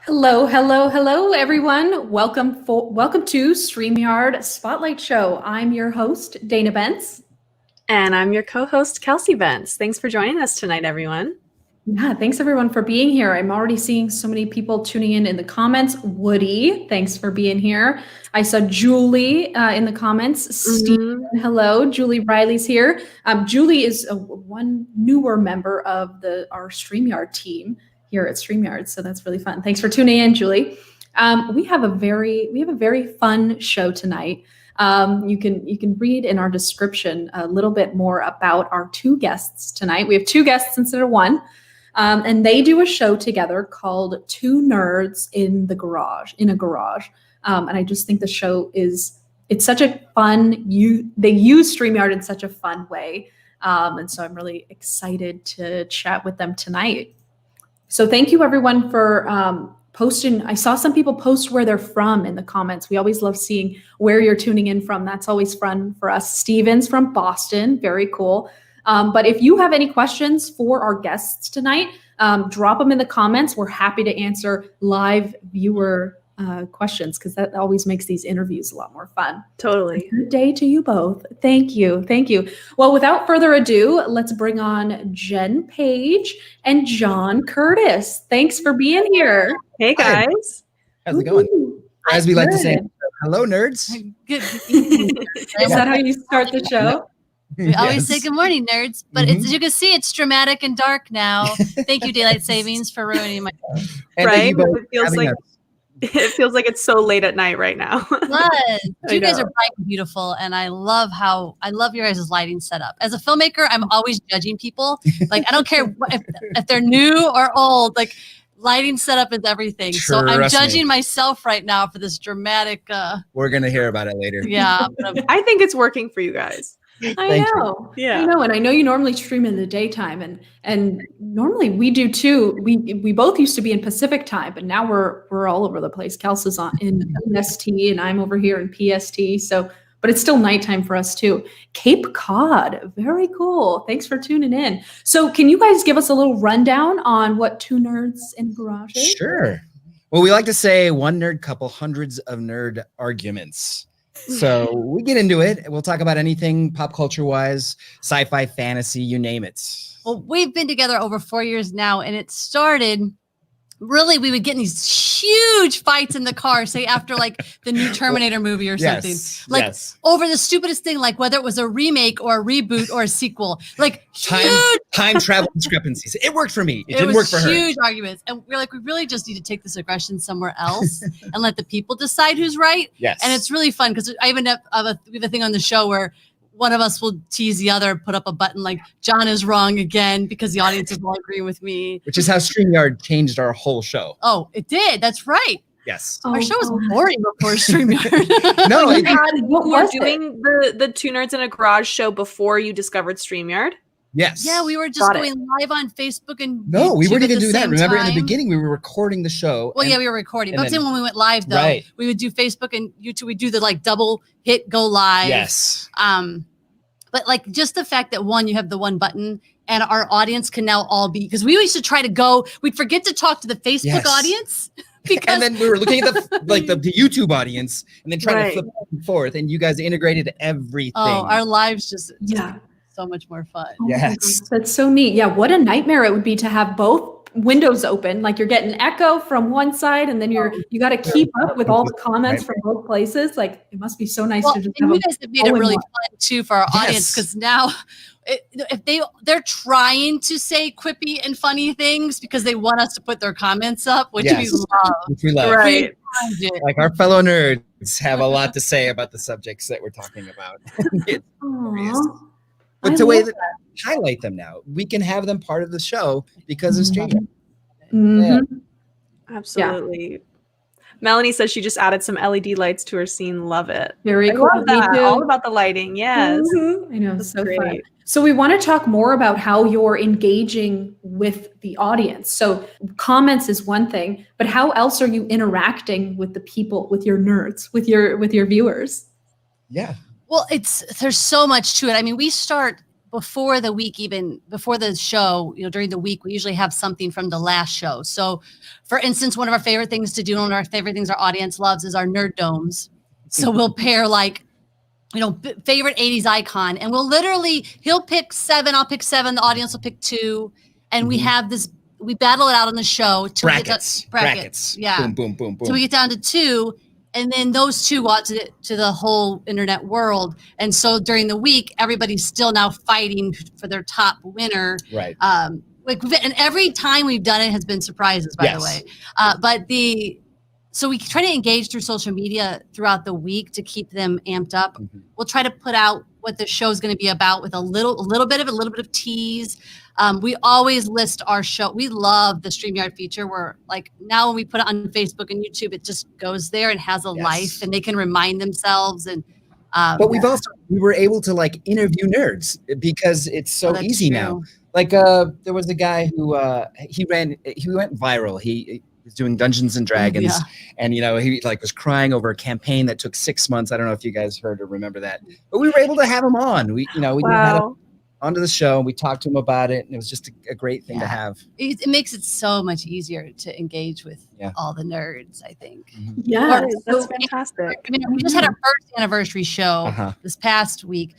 Hello, hello, hello, everyone. Welcome to StreamYard Spotlight Show. I'm your host, Dana Benz. And I'm your co-host, Kelsey Benz. Thanks for joining us tonight, everyone. Yeah, thanks everyone for being here. I'm already seeing so many people tuning in the comments. Woody, thanks for being here. I saw Julie in the comments. Stephen, hello. Julie Riley's here. Julie is one newer member of our StreamYard team here at StreamYard, so that's really fun. Thanks for tuning in, Julie. We have a very fun show tonight. You can read in our description a little bit more about our two guests tonight. We have two guests instead of one. And they do a show together called Two Nerds in a Garage. And I just think the show it's such a fun, they use StreamYard in such a fun way. And so I'm really excited to chat with them tonight. So thank you everyone for posting. I saw some people post where they're from in the comments. We always love seeing where you're tuning in from. That's always fun for us. Steven's from Boston, very cool. But if you have any questions for our guests tonight, drop them in the comments. We're happy to answer live viewer questions because that always makes these interviews a lot more fun. Totally. Good day to you both. Thank you. Thank you. Well, without further ado, let's bring on Jenn Page and John Curtis. Thanks for being here. Hey, guys. How's it going? As we like to say, hello, nerds. Good. Is that how you start the show? We always say good morning, nerds. But as you can see, it's dramatic and dark now. Thank you, Daylight Savings, for ruining my right? It feels like it's so late at night right now. You guys are bright and beautiful, and I love your guys' lighting setup. As a filmmaker, I'm always judging people. Like I don't care if they're new or old. Like lighting setup is everything. So I'm judging myself right now for this dramatic. We're gonna hear about it later. Yeah, I think it's working for you guys. I know. Yeah. I know. And I know you normally stream in the daytime and normally we do too. We both used to be in Pacific time, but now we're all over the place. Kelsey's in EST and I'm over here in PST. So, but it's still nighttime for us too. Cape Cod. Very cool. Thanks for tuning in. So can you guys give us a little rundown on what Two Nerds in a Garage is? Sure. Well, we like to say one nerd couple, hundreds of nerd arguments. So we get into it. We'll talk about anything pop culture wise, sci-fi, fantasy, you name it. Well, we've been together over 4 years now, and it started really, we would get in these huge fights in the car, say after like the new Terminator movie or something, like over the stupidest thing, like whether it was a remake or a reboot or a sequel, like time travel discrepancies. It worked for me. It didn't work for her. Huge arguments. And we're like, we really just need to take this aggression somewhere else and let the people decide who's right. Yes. And it's really fun because I even have we have a thing on the show where one of us will tease the other, put up a button like John is wrong again because the audience is all agreeing with me. Which is how StreamYard changed our whole show. Oh, it did. That's right. Yes. Our show was boring before StreamYard. No, you were doing the Two Nerds in a Garage show before you discovered StreamYard? Yes. Yeah, we were just going live on Facebook and no, we YouTube weren't even doing that. Remember time. In the beginning, we were recording the show. Well, yeah, we were recording. But then when we went live, though, we would do Facebook and YouTube. We'd do the like double hit go live. Yes. But like just the fact that you have the one button and our audience can now all be, because we used to try to go, we'd forget to talk to the Facebook audience. Because, and then we were looking at the YouTube audience and then trying to flip back and forth, and you guys integrated everything. Oh, our lives just so much more fun. Yes. That's so neat. Yeah, what a nightmare it would be to have both windows open. Like you're getting echo from one side and then you got to keip up with all the comments from both places. Like it must be so nice to just have you guys have made it really fun too for our audience, because now if they're trying to say quippy and funny things because they want us to put their comments up, which we love. Which we love. Right. Like our fellow nerds have a lot to say about the subjects that we're talking about. It's hilarious. But it's a way that highlight them now. We can have them part of the show because of StreamYard. Yeah. Absolutely. Yeah. Melanie says she just added some LED lights to her scene. Love it. Very cool. Love that. All about the lighting. Yes. I know. That's so great. Fun. So we want to talk more about how you're engaging with the audience. So comments is one thing, but how else are you interacting with the people, with your nerds, with your viewers? Yeah. Well, there's so much to it. I mean, we start before the show, during the week, we usually have something from the last show. So for instance, one of our favorite things to do, one of our favorite things our audience loves is our nerd domes. So we'll pair favorite 80s icon, and he'll pick 7, I'll pick 7, the audience will pick 2. And we have we battle it out on the show. Brackets. Yeah. Boom, boom, boom, boom. So we get down to 2. And then those 2 go out to the whole internet world. And so during the week, everybody's still now fighting for their top winner. Right. And every time we've done it has been surprises, by the way. So we try to engage through social media throughout the week to keep them amped up. Mm-hmm. We'll try to put out what the show is going to be about with a little bit of tease. We always list our show. We love the StreamYard feature where now when we put it on Facebook and YouTube, it just goes there and has a life, and they can remind themselves. And but we were able to interview nerds because it's so easy now. There was a guy who he went viral. He was doing Dungeons and Dragons, and he was crying over a campaign that took 6 months. I don't know if you guys heard or remember that, but we were able to have him on. We had him onto the show, and we talked to him about it, and it was just a great thing to have. It makes it so much easier to engage with all the nerds, I think. Mm-hmm. Yeah, that's fantastic. I mean, we just had our first anniversary show this past week.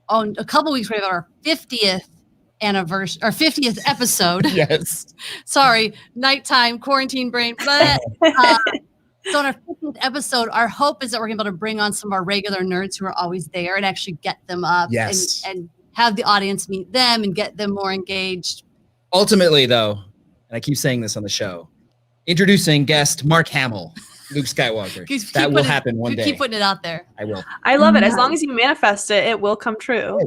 On a couple weeks, we have our 50th anniversary, our 50th episode. Yes. Sorry, nighttime quarantine brain. But so on our 50th episode, our hope is that we're going to be able to bring on some of our regular nerds who are always there and actually get them up and have the audience meet them and get them more engaged. Ultimately, though, and I keep saying this on the show, introducing guest Mark Hamill, Luke Skywalker. That will happen one day. Keep putting it out there. I will. I love it. As long as you manifest it, it will come true.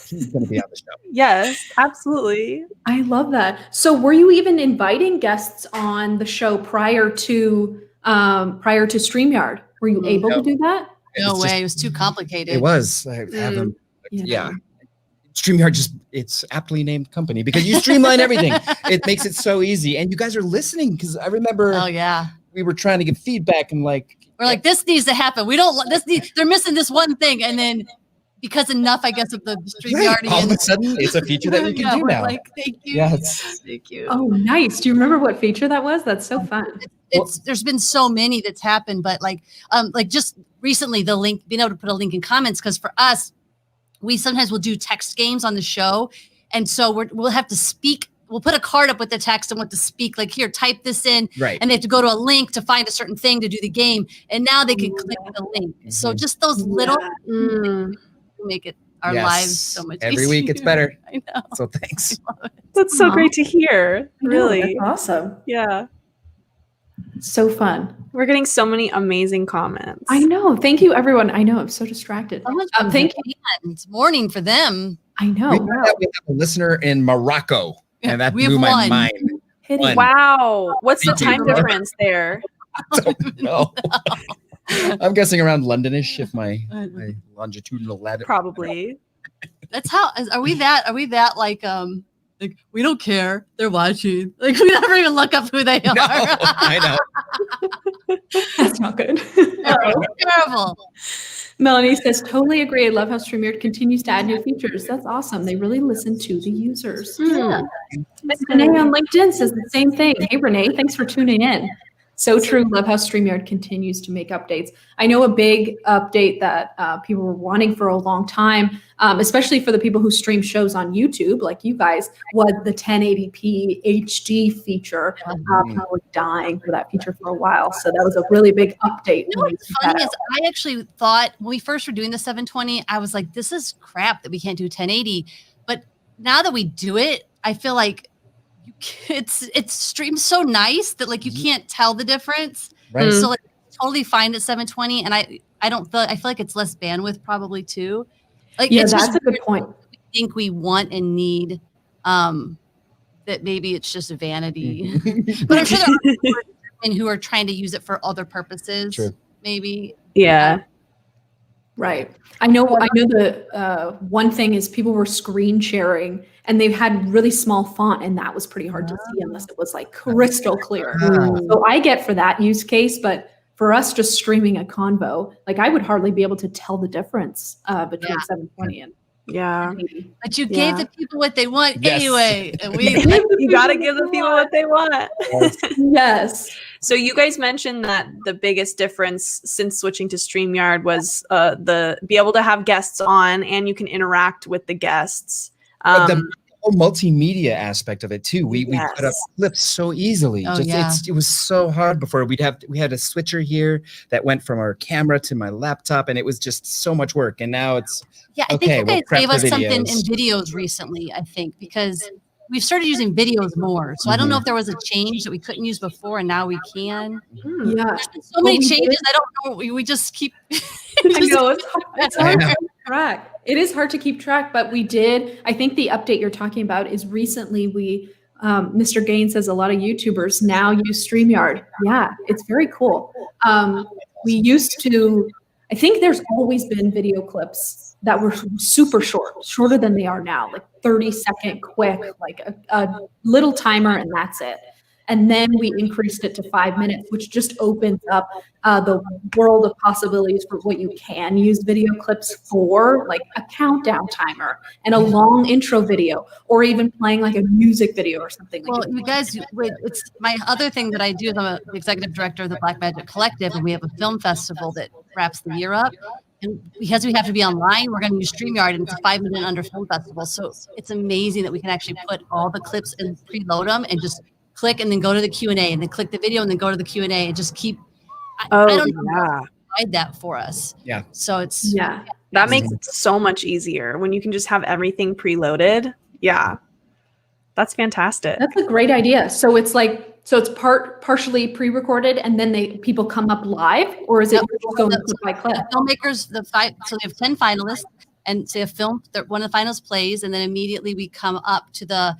He's going to be on the show. Yes, absolutely. I love that. So were you even inviting guests on the show prior to StreamYard? Were you able to do that? No way. It was too complicated. It was. I have them. Yeah. StreamYard it's aptly named company because you streamline everything. It makes it so easy. And you guys are listening because I remember we were trying to give feedback and we're like, this needs to happen. We don't they're missing this one thing. And then because enough, I guess, of the StreamYard. All of a sudden it's a feature that we can do now. Thank you. Yes. Thank you. Oh, nice. Do you remember what feature that was? That's so fun. There's been so many that's happened, but just recently being able to put a link in comments, because for us, we sometimes will do text games on the show. And so we'll have to speak. We'll put a card up with the text and what to speak, here, type this in. Right. And they have to go to a link to find a certain thing to do the game. And now they can click the link. Mm-hmm. So just those little make it our lives so much easier. Every week it's better. I know. So thanks. That's so great to hear. Really. That's awesome. Yeah. So fun. We're getting so many amazing comments. I know. Thank you, everyone. I know. I'm so distracted. Thank you. It's morning for them. I know. We have a listener in Morocco, and that blew my mind. Wow. What's the time difference there? I don't know. I'm guessing around Londonish if my longitudinal latitude. Probably. That's how. Are we that like we don't care. They're watching. We never even look up who they are. No, I know. That's not good. Terrible. Melanie says, totally agree. I love how StreamYard continues to add new features. That's awesome. They really listen to the users. Yeah. Renee on LinkedIn says the same thing. Hey, Renee, thanks for tuning in. So true. Love how StreamYard continues to make updates. I know a big update that people were wanting for a long time, especially for the people who stream shows on YouTube, like you guys, was the 1080p HD feature. People were dying for that feature for a while. So that was a really big update. You know what's funny is I actually thought when we first were doing the 720, I was like, this is crap that we can't do 1080. But now that we do it, I feel like it's streamed so nice that you can't tell the difference. Right. So totally fine at 720, and I feel like it's less bandwidth probably too. It's that's just a good point. We think we want and need that maybe it's just a vanity. But I'm sure there are people who are trying to use it for other purposes. True. Maybe. Yeah. Right. I know the one thing is people were screen sharing and they had really small font, and that was pretty hard to see unless it was crystal clear. So I get for that use case, but for us just streaming a convo, I would hardly be able to tell the difference between 720 and Yeah. But you gave the people what they want Yes. anyway. And You got to give the people what they want. Yes. So you guys mentioned that the biggest difference since switching to StreamYard was the be able to have guests on and you can interact with the guests. The whole multimedia aspect of it too. We put up clips so easily. Oh, It was so hard before. We had a switcher here that went from our camera to my laptop, and it was just so much work. And now it's I think you guys prep gave the us something in videos. videos recently, I think, because we've started using videos more. So I don't know if there was a change that we couldn't use before and now we can. Yeah. There's been so many changes. I don't know. We just keep. I know it's hard to keep track. It is hard to keep track, but we did. I think the update you're talking about is recently we, Mr. Gaines says a lot of YouTubers now use StreamYard. Yeah, it's very cool. We used to, I think there's always been video clips that were super short, shorter than they are now, like 30-second quick, like a little timer and that's it. And then we increased it to 5 minutes, which just opens up the world of possibilities for what you can use video clips for, like a countdown timer and a long intro video, or even playing like a music video or something. Well, you guys, it's my other thing that I do. I'm the executive director of the Black Magic Collective, and we have a film festival that wraps the year up. And because we have to be online, we're going to use StreamYard, and it's a 5-minute under film festival. So it's amazing that we can actually put all the clips and preload them and just click and then go to the Q&A and then click the video and then go to the Q&A and just keep. I don't know. Provide that for us. Yeah. So it's that makes it so much easier when you can just have everything preloaded. Yeah. That's fantastic. That's a great idea. So it's like, it's partially pre-recorded and then people come up live, or is it just going clip by clip? The filmmakers, so they have 10 finalists, and say one of the finalists plays, and then immediately we come up to the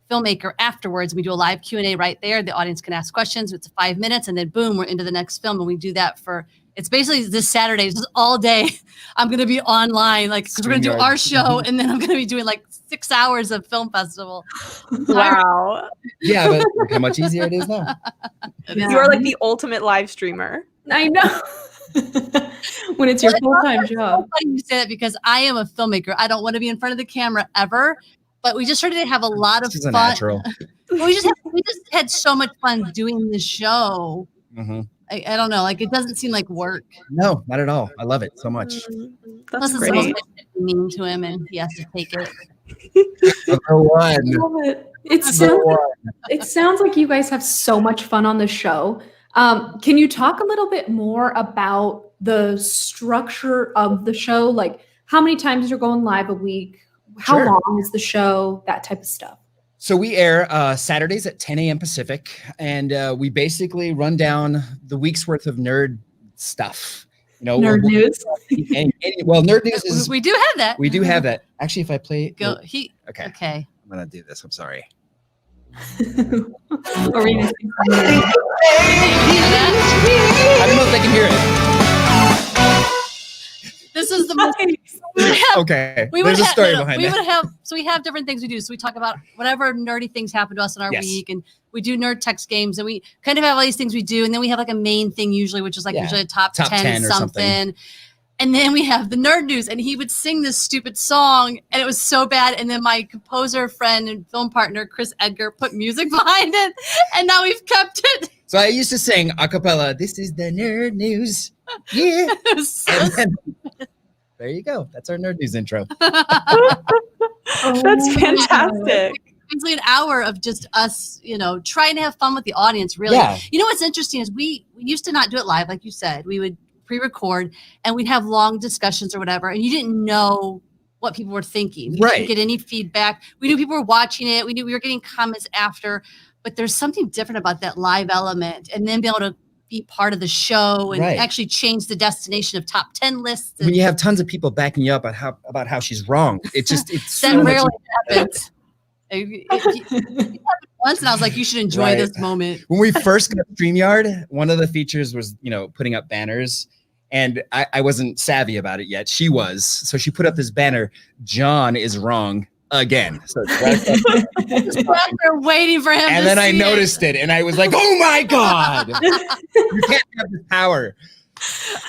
filmmaker afterwards. We do a live Q&A right there. The audience can ask questions. It's 5 minutes, and then boom, we're into the next film. And we do that it's basically this Saturday. This is all day. I'm going to be online, like, because we're going to do our show, and then I'm going to be doing like 6 hours of film festival. Wow. Yeah, but look how much easier it is now. You're like the ultimate live streamer. I know. When it's your full-time job. So funny you say that, because I am a filmmaker. I don't want to be in front of the camera ever. But we just started to have a lot of fun. Natural. we just had so much fun doing the show. Mm-hmm. I don't know, like, it doesn't seem like work. No, not at all. I love it so much. That's Plus, great. it's mean to him, and he has to take it. Number one. It sounds like you guys have so much fun on the show. Can you talk a little bit more about the structure of the show? Like, how many times you're going live a week? How long is the show? That type of stuff. So we air Saturdays at 10 a.m. Pacific, and we basically run down the week's worth of nerd stuff. Nerd news. Nerd news is. We do have that. We do have that. Actually, if I play. Okay. I'm gonna do this. I'm sorry. I don't know if they can hear it. This is the most. Okay. There's a story behind that. So we have different things we do. So we talk about whatever nerdy things happen to us in our week, and we do nerd text games, and we kind of have all these things we do, and then we have like a main thing usually, which is like usually a top 10 or something. And then we have the nerd news, and he would sing this stupid song, and it was so bad. And then my composer friend and film partner, Chris Edgar, put music behind it, and now we've kept it. So I used to sing a cappella, "This is the nerd news." Yeah. There you go. That's our nerd news intro. That's fantastic. Basically an hour of just us, trying to have fun with the audience, really. Yeah. You know what's interesting is we used to not do it live, like you said. We would pre-record and we'd have long discussions or whatever, and you didn't know what people were thinking. We didn't get any feedback. We knew people were watching it. We knew we were getting comments after, but there's something different about that live element, and then be able to be part of the show and actually change the destination of top 10 lists. When you have tons of people backing you up about how she's wrong, it's that so rarely happens. It happened once, and I was like, you should enjoy this moment. When we first got StreamYard, one of the features was, putting up banners, and I wasn't savvy about it yet. She was. So she put up this banner, "John is wrong again." So we're waiting for him. And then I noticed it, and I was like, "Oh my God, you can't have this power."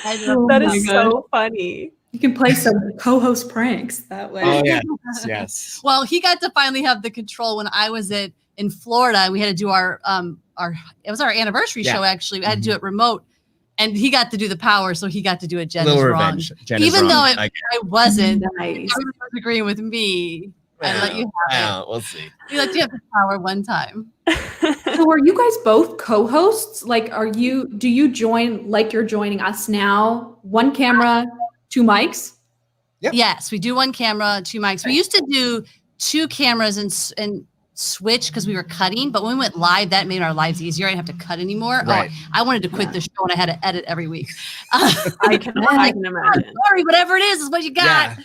That is so funny. You can play some co-host pranks that way. Oh yes, yes. Well, he got to finally have the control when I was in Florida. We had to do our it was our anniversary show actually. We had to do it remote, and he got to do the power, so he got to do it. Jen is wrong. Even though I wasn't. Nice. Everyone was agreeing with me. I let you have it. We'll see. We let you have the power one time. So are you guys both co-hosts? Like, do you join like you're joining us now? One camera, 2 mics? Yep. Yes, we do 1 camera, 2 mics. We used to do 2 cameras and switch because we were cutting, but when we went live, that made our lives easier. I didn't have to cut anymore. Right. Oh, I wanted to quit the show and I had to edit every week. I can imagine. Sorry, whatever it is what you got.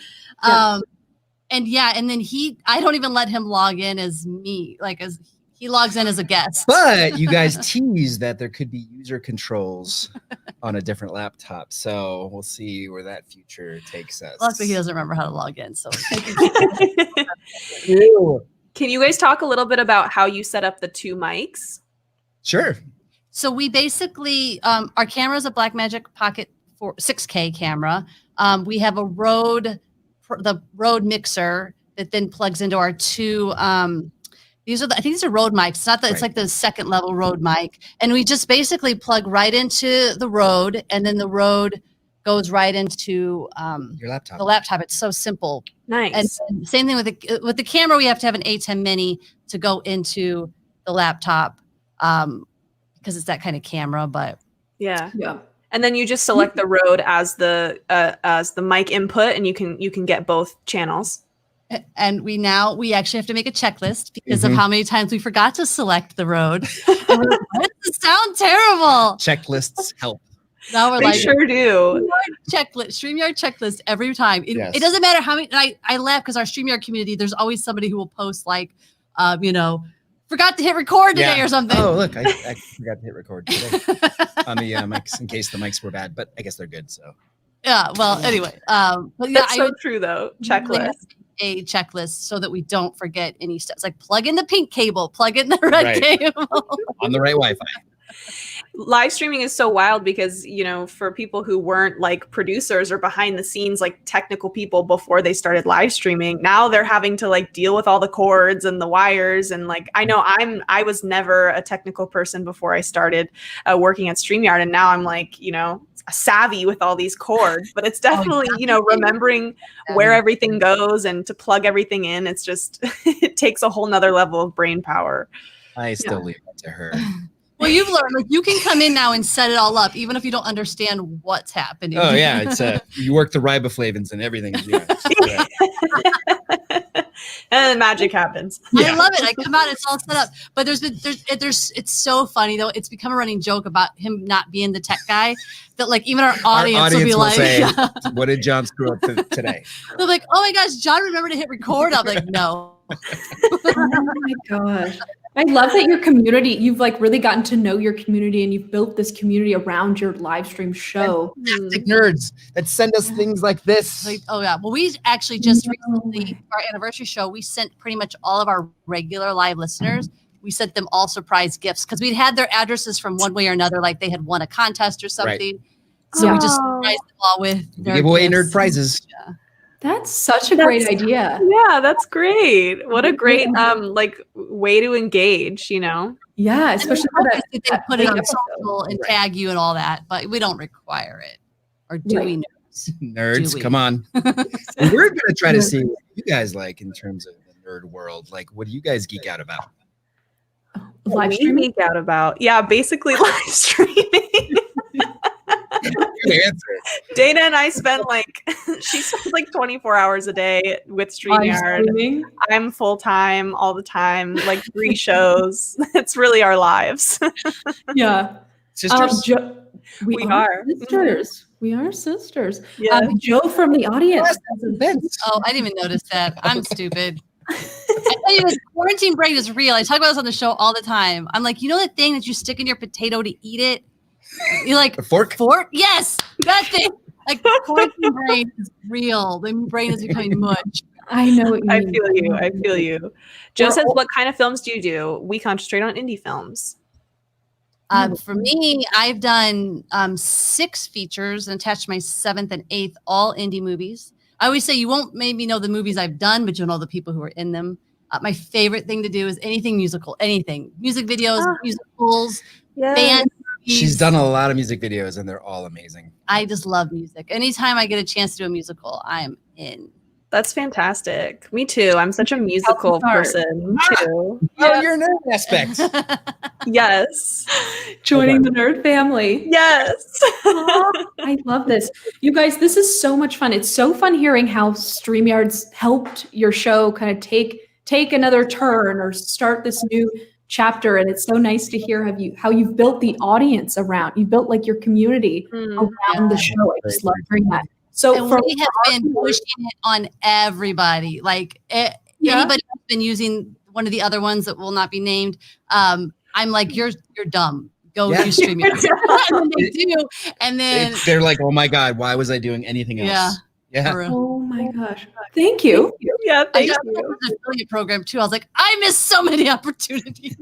Yeah. And then I don't even let him log in as me, like as he logs in as a guest. But you guys teased that there could be user controls on a different laptop. So we'll see where that future takes us. Luckily, he doesn't remember how to log in. So Can you guys talk a little bit about how you set up the 2 mics? Sure. So we basically, our camera is a Blackmagic Pocket 6K camera. We have the Rode mixer that then plugs into our 2. I think these are Rode mics. It's not that it's like the second level Rode mic, and we just basically plug right into the Rode, and then the Rode goes right into Your laptop. the laptop. It's so simple. Nice. And same thing with the camera. We have to have an A10 mini to go into the laptop because it's that kind of camera. But Yeah. Yeah. And then you just select the Rode as the mic input, and you can get both channels. and we actually have to make a checklist because of how many times we forgot to select the Rode. And we're like, why does it sound terrible? Checklists help. Now we're They like, sure do. StreamYard checklist every time. It doesn't matter how many. I laugh because our StreamYard community, there's always somebody who will post like, forgot to hit record today or something. Oh, look, I forgot to hit record today on the mics in case the mics were bad, but I guess they're good. So yeah. Well, anyway, but yeah, That's so true though. Checklist. A checklist so that we don't forget any steps. Like plug in the pink cable, plug in the red cable on the right Wi-Fi. Live streaming is so wild because, for people who weren't like producers or behind the scenes, like technical people before they started live streaming, now they're having to like deal with all the cords and the wires. And like, I know I was never a technical person before I started working at StreamYard. And now I'm like, savvy with all these cords, but it's definitely, remembering where everything goes and to plug everything in. It's just, it takes a whole nother level of brain power. I still leave it to her. Well, you've learned like you can come in now and set it all up, even if you don't understand what's happening. Oh yeah, it's you work the riboflavins and everything. And magic happens. I love it. I come out, it's all set up. But it's so funny though. It's become a running joke about him not being the tech guy. That like even our audience will be like, say, "What did John screw up today?" They're like, "Oh my gosh, John, remember to hit record." I'm like, "No." Oh my gosh. I love that your community, you've like really gotten to know your community and you've built this community around your live stream show. Fantastic nerds that send us things like this. Like, oh yeah. Well, we actually just recently, our anniversary show, we sent pretty much all of our regular live listeners, we sent them all surprise gifts because we'd had their addresses from one way or another, like they had won a contest or something. So we just surprised them all with their give away gifts. nerd prizes. Yeah. That's such a great idea. Yeah, that's great. What a great way to engage, Yeah, especially for that. They put it on episode. social and tag you and all that, but we don't require it. Or do we know? Nerds, Do we? come on. We're gonna try to see what you guys like in terms of the nerd world. Like, what do you guys geek out about? Live We streaming. geek out about. Yeah, basically live streaming. Good answer. Dana and I spend she spends 24 hours a day with StreamYard. Streaming. I'm full time all the time, 3 shows. It's really our lives. Yeah. Sisters. We are. sisters. We are sisters. Yeah. Joe from the audience. Oh, I didn't even notice that. I'm stupid. I tell you, this quarantine brain is real. I talk about this on the show all the time. I'm like, that thing that you stick in your potato to eat it? You're like, A fork? Yes, that thing. Like, quarantine brain is real. The brain is becoming mush. I know what you I mean. feel you. Joe says, what kind of films do you do? We concentrate on indie films. For me, I've done 6 features and attached my 7th and 8th, all indie movies. I always say you won't maybe know the movies I've done, but you'll know the people who are in them. My favorite thing to do is anything musical, anything. Music videos, musicals, band movies. She's done a lot of music videos, and they're all amazing. I just love music. Anytime I get a chance to do a musical, I'm in. That's fantastic. Me too. I'm such a musical person too. Oh, you're a nerd aspect. Yes. Joining the nerd family. Yes. I love this. You guys, this is so much fun. It's so fun hearing how StreamYard's helped your show kind of take another turn or start this new chapter. And it's so nice to hear how you've built the audience around. You've built like your community around the show. I just love hearing that. So we have been pushing it on everybody. Like anybody who's been using one of the other ones that will not be named, I'm like, you're dumb. Go use StreamYard. And they do. And then they're like, oh my God, why was I doing anything else? Yeah. Oh my gosh. Thank you. Yeah. Thank you. The affiliate program too. I was like, I missed so many opportunities.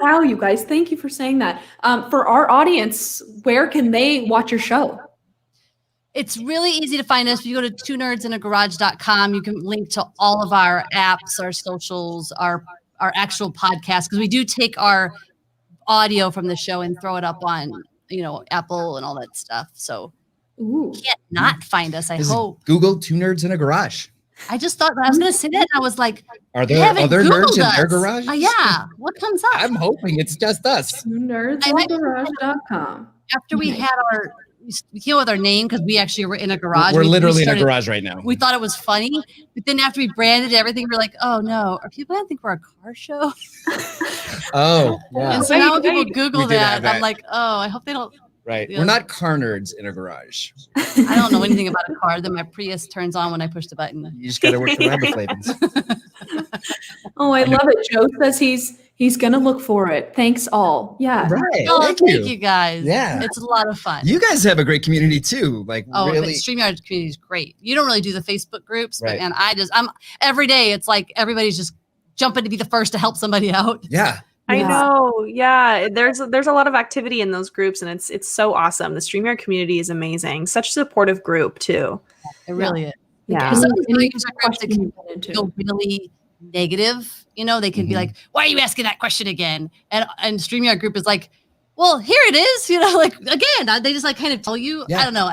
Wow, you guys, thank you for saying that. For our audience, where can they watch your show? It's really easy to find us. If you go to twonerdsinagarage.com, you can link to all of our apps, our socials, our actual podcast, because we do take our audio from the show and throw it up on, Apple and all that stuff. So you can't not find us, I hope. Google Two Nerds in a Garage. I just thought I was going to say that. And I was like, are there other nerds in their garage? Yeah. What comes up? I'm hoping it's just us. Nerdsinagarage.com. After we had we came up with our name because we actually were in a garage. We're literally in a garage right now. We thought it was funny, but then after we branded everything, we're like, oh no, are people gonna think we're a car show? Oh, yeah. And so now when people Google that, I'm like, oh, I hope they don't. Right. We're not car nerds in a garage. I don't know anything about a car. Then my Prius turns on when I push the button. You just got to work for riboflavins. Oh, I love it. Joe says he's going to look for it. Thanks all. Yeah. Right. Oh, thank you guys. Yeah. It's a lot of fun. You guys have a great community too. Like, really. The StreamYard community is great. You don't really do the Facebook groups, but I'm every day. It's like everybody's just jumping to be the first to help somebody out. Yeah. I know. Yeah. There's a lot of activity in those groups, and it's so awesome. The StreamYard community is amazing. Such a supportive group too. It really is. Yeah. Some user groups that can go really negative. They can be like, why are you asking that question again? And StreamYard group is like, well, here it is. Like again, they just like kind of tell you. Yeah. I don't know.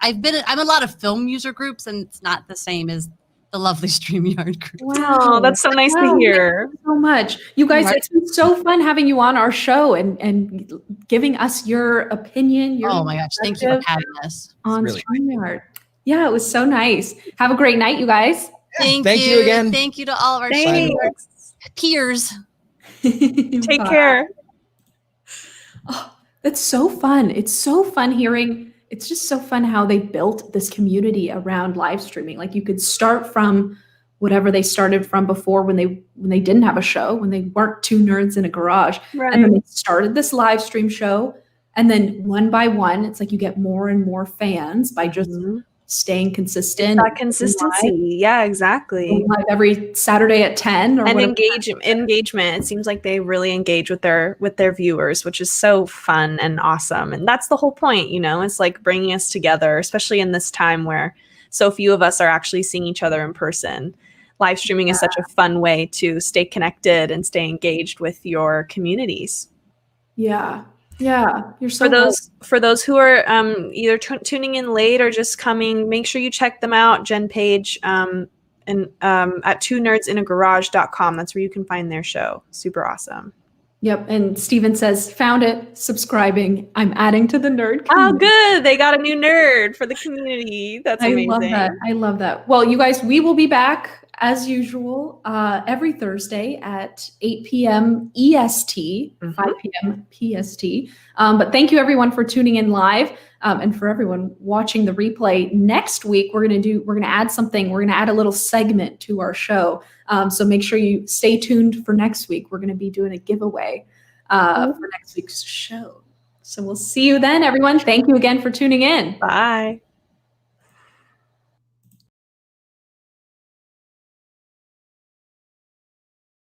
I'm a lot of film user groups, and it's not the same as the lovely StreamYard group. Wow, that's so nice to hear. Thank you so much. You guys, it's been so fun having you on our show and giving us your opinion. Oh my gosh, thank you for having us. On StreamYard. Yeah, it was so nice. Have a great night, you guys. Thank you again. Thank you to all of our peers. Take care. Oh, that's so fun. It's so fun hearing. It's just so fun how they built this community around live streaming. Like you could start from whatever they started from before when they didn't have a show, when they weren't two nerds in a garage. Right. And then they started this live stream show. And then one by one, it's like you get more and more fans by just staying consistent. That consistency. Yeah, exactly. Live every Saturday at 10. And engagement. It seems like they really engage with their viewers, which is so fun and awesome. And that's the whole point, it's like bringing us together, especially in this time where so few of us are actually seeing each other in person. Live streaming is such a fun way to stay connected and stay engaged with your communities. Yeah. Yeah, you're so for those who are either tuning in late or just coming, make sure you check them out. Jenn Page and at twonerdsinagarage.com. That's where you can find their show. Super awesome. Yep. And Steven says, found it, subscribing. I'm adding to the nerd community. Oh, good. They got a new nerd for the community. That's amazing. I love that. Well, you guys, we will be back as usual every Thursday at 8 p.m. EST, 5 p.m. PST. But thank you everyone for tuning in live and for everyone watching the replay. Next week, we're going to add something. We're going to add a little segment to our show. So make sure you stay tuned for next week. We're going to be doing a giveaway for next week's show. So we'll see you then, everyone. Thank you again for tuning in. Bye.